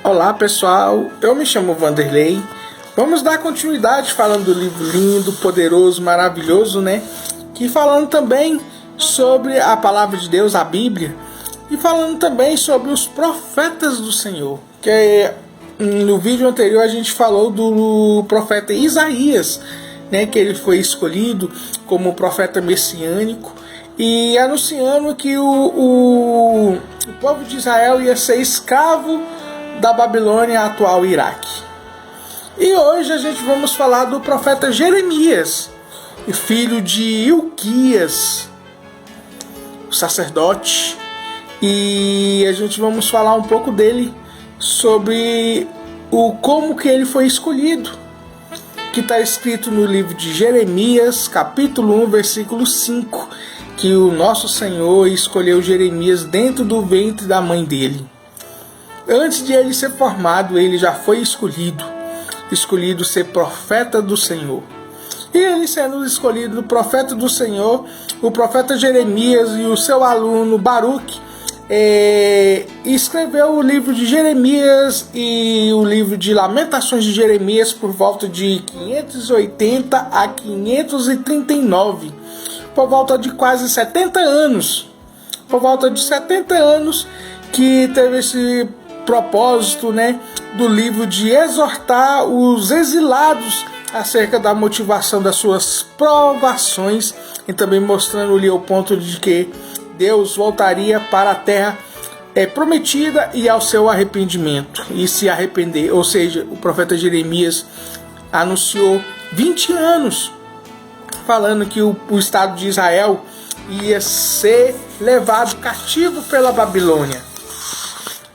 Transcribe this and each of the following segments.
Olá pessoal, eu me chamo Vanderlei. Vamos dar continuidade falando do livro lindo, poderoso, maravilhoso, né? Que falando também sobre a palavra de Deus, a Bíblia, e falando também sobre os profetas do Senhor. Que no vídeo anterior a gente falou do profeta Isaías, né? Que ele foi escolhido como profeta messiânico e anunciando que o povo de Israel ia ser escravo da Babilônia, atual Iraque. E hoje a gente vamos falar do profeta Jeremias, filho de Ilquias, o sacerdote, e a gente vamos falar um pouco dele sobre como que ele foi escolhido, que está escrito no livro de Jeremias, capítulo 1, versículo 5, que o nosso Senhor escolheu Jeremias dentro do ventre da mãe dele. Antes de ele ser formado, ele já foi escolhido ser profeta do Senhor. E ele sendo escolhido profeta do Senhor, o profeta Jeremias e o seu aluno Baruque escreveu o livro de Jeremias e o livro de Lamentações de Jeremias por volta de 580 a 539, por volta de quase 70 anos. Por volta de 70 anos que teve esse propósito, né, do livro de exortar os exilados acerca da motivação das suas provações e também mostrando-lhe o ponto de que Deus voltaria para a terra prometida e ao seu arrependimento e se arrepender. Ou seja, o profeta Jeremias anunciou 20 anos falando que o Estado de Israel ia ser levado cativo pela Babilônia.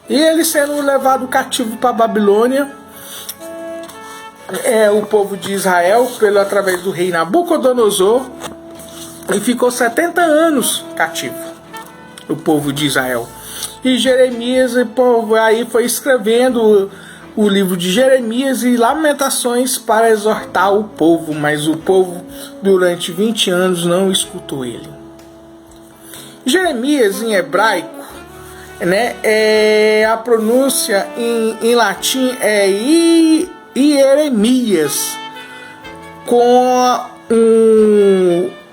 E ele sendo levado cativo para a Babilônia, o povo de Israel, através do rei Nabucodonosor, e ficou 70 anos cativo, o povo de Israel. E Jeremias aí foi escrevendo o livro de Jeremias e Lamentações para exortar o povo, mas o povo durante 20 anos não escutou ele. Jeremias em hebraico, né, a pronúncia em latim é Ieremias,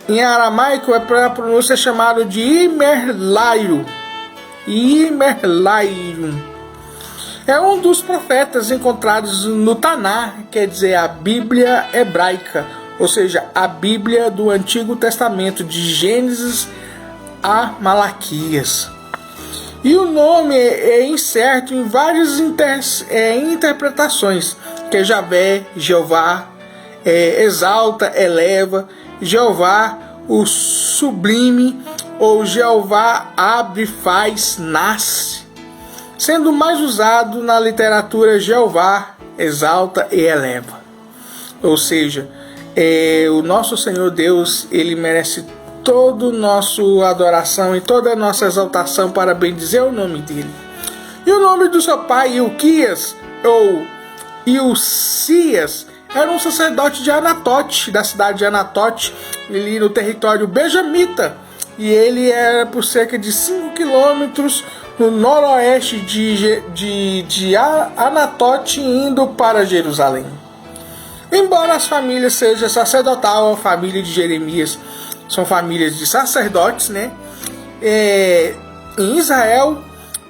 em aramaico a pronúncia é chamada de Imerlaio. É um dos profetas encontrados no Taná, quer dizer, a Bíblia hebraica, ou seja, a Bíblia do Antigo Testamento, de Gênesis a Malaquias. E o nome é incerto em várias interpretações, que é Javé, Jeová, exalta, eleva, Jeová, o sublime, ou Jeová abre, faz, nasce, sendo mais usado na literatura Jeová, exalta e eleva. Ou seja, o nosso Senhor Deus, ele merece toda a nossa adoração e toda a nossa exaltação para bendizer o nome dele. E o nome do seu pai, Ilquias, ou Ilcias, era um sacerdote de Anatote, da cidade de Anatote, ali no território benjamita, e ele era por cerca de 5 quilômetros no noroeste de Anatote, indo para Jerusalém. Embora as famílias sejam sacerdotal, a família de Jeremias são famílias de sacerdotes, né? Em Israel,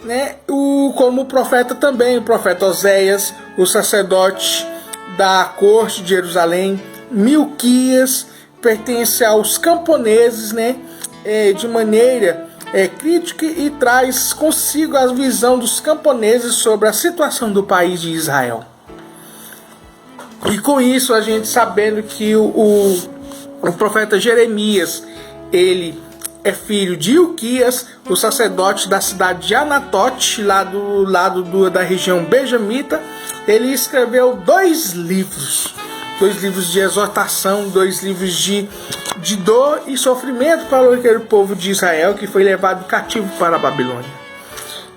né? Como o profeta também, o profeta Oséias, o sacerdote da corte de Jerusalém, Milquias, pertence aos camponeses, né? De maneira crítica, e traz consigo a visão dos camponeses sobre a situação do país de Israel. E com isso a gente sabendo que o profeta Jeremias, ele é filho de Ilquias, o sacerdote da cidade de Anatote, lá do lado da região benjamita. Ele escreveu 2 livros de exortação, 2 livros de dor e sofrimento para aquele povo de Israel que foi levado cativo para a Babilônia,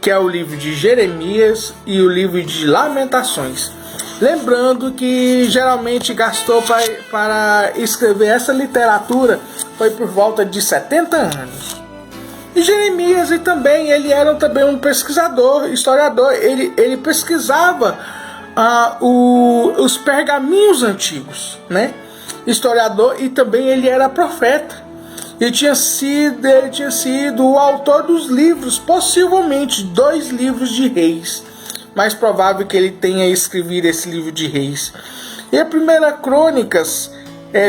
que é o livro de Jeremias e o livro de Lamentações. Lembrando que geralmente gastou para escrever essa literatura foi por volta de 70 anos. E Jeremias e também ele era também um pesquisador, historiador. Ele pesquisava os pergaminhos antigos, né? Historiador, e também ele era profeta. Ele tinha sido o autor dos livros, possivelmente 2 livros de Reis. Mais provável que ele tenha escrevido esse livro de Reis. E a primeira Crônicas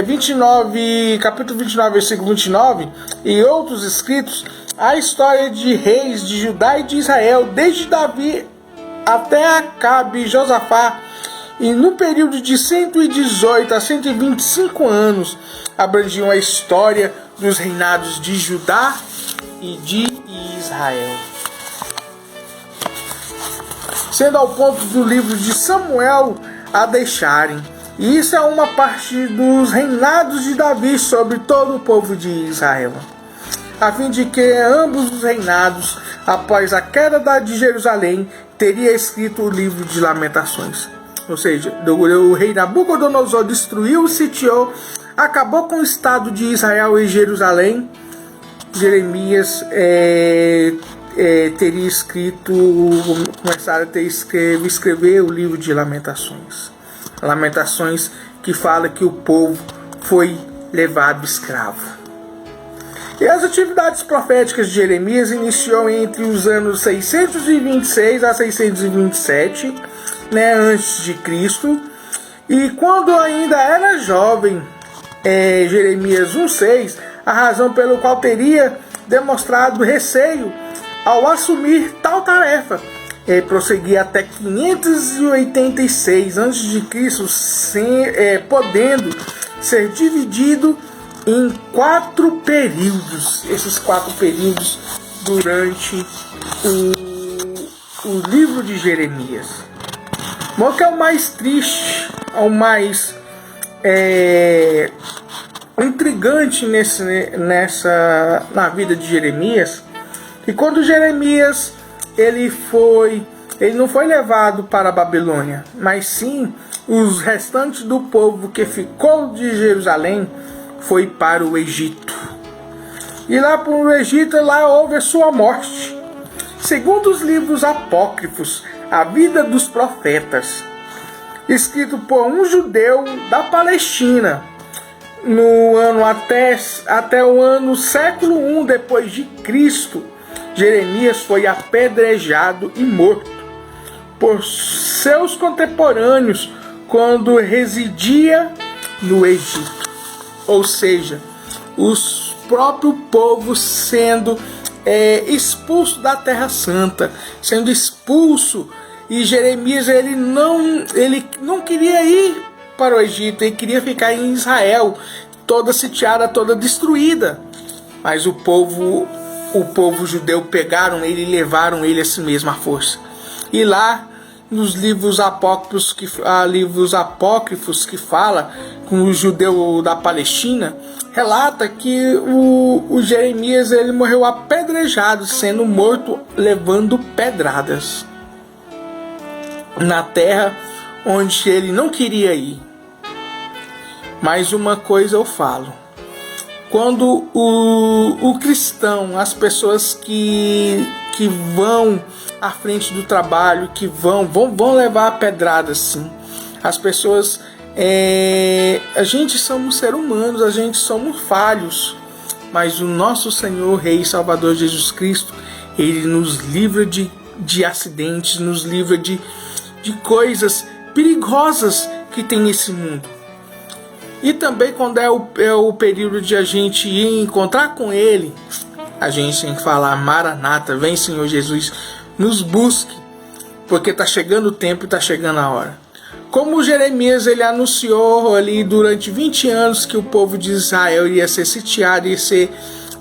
29, capítulo 29, versículo 29, e outros escritos, a história de reis de Judá e de Israel, desde Davi até Acabe e Josafá, e no período de 118 a 125 anos, abrangiam a história dos reinados de Judá e de Israel. Sendo ao ponto do livro de Samuel a deixarem. E isso é uma parte dos reinados de Davi sobre todo o povo de Israel, a fim de que ambos os reinados, após a queda de Jerusalém, teria escrito o livro de Lamentações. Ou seja, o rei Nabucodonosor destruiu, sitiou, acabou com o estado de Israel e Jerusalém. Jeremias teria começado a escrever o livro de Lamentações. Lamentações que fala que o povo foi levado escravo. E as atividades proféticas de Jeremias iniciou entre os anos 626 a 627, né, antes de Cristo. E quando ainda era jovem, Jeremias 1,6, a razão pelo qual teria demonstrado receio ao assumir tal tarefa, prosseguir até 586 a.C., podendo ser dividido em 4 períodos. Esses 4 períodos durante o livro de Jeremias. O que é o mais triste, o mais intrigante na vida de Jeremias, e quando Jeremias ele não foi levado para a Babilônia, mas sim os restantes do povo que ficou de Jerusalém foi para o Egito. E lá para o Egito, lá houve a sua morte. Segundo os livros apócrifos, a vida dos profetas, escrito por um judeu da Palestina, no ano até o ano século I depois de Cristo, Jeremias foi apedrejado e morto por seus contemporâneos quando residia no Egito. Ou seja, os próprios povos sendo expulso da Terra Santa, sendo expulso, e Jeremias ele não queria ir para o Egito, ele queria ficar em Israel, toda sitiada, toda destruída. Mas o povo judeu pegaram ele e levaram ele a si mesmo à força. E lá nos livros apócrifos que fala com o judeu da Palestina, relata que o Jeremias ele morreu apedrejado, sendo morto levando pedradas na terra onde ele não queria ir. Mas uma coisa eu falo: quando o cristão, as pessoas que vão à frente do trabalho, que vão levar a pedrada, sim. As pessoas, a gente somos seres humanos, a gente somos falhos, mas o nosso Senhor, Rei e Salvador Jesus Cristo, Ele nos livra de acidentes, nos livra de coisas perigosas que tem nesse mundo. E também quando é o período de a gente ir encontrar com Ele, a gente tem que falar: Maranata, vem Senhor Jesus, nos busque, porque está chegando o tempo e está chegando a hora. Como Jeremias ele anunciou ali durante 20 anos que o povo de Israel ia ser sitiado, ia ser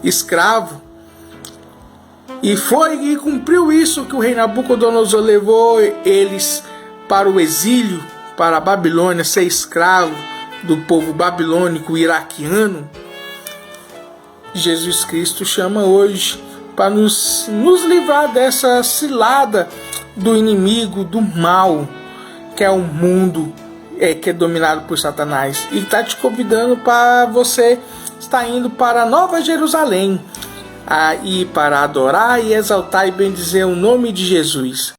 escravo, e cumpriu isso, que o rei Nabucodonosor levou eles para o exílio, para a Babilônia, ser escravo do povo babilônico iraquiano. Jesus Cristo chama hoje para nos livrar dessa cilada do inimigo, do mal, que é o mundo, que é dominado por Satanás. E está te convidando para você estar indo para Nova Jerusalém, aí para adorar e exaltar e bendizer o nome de Jesus.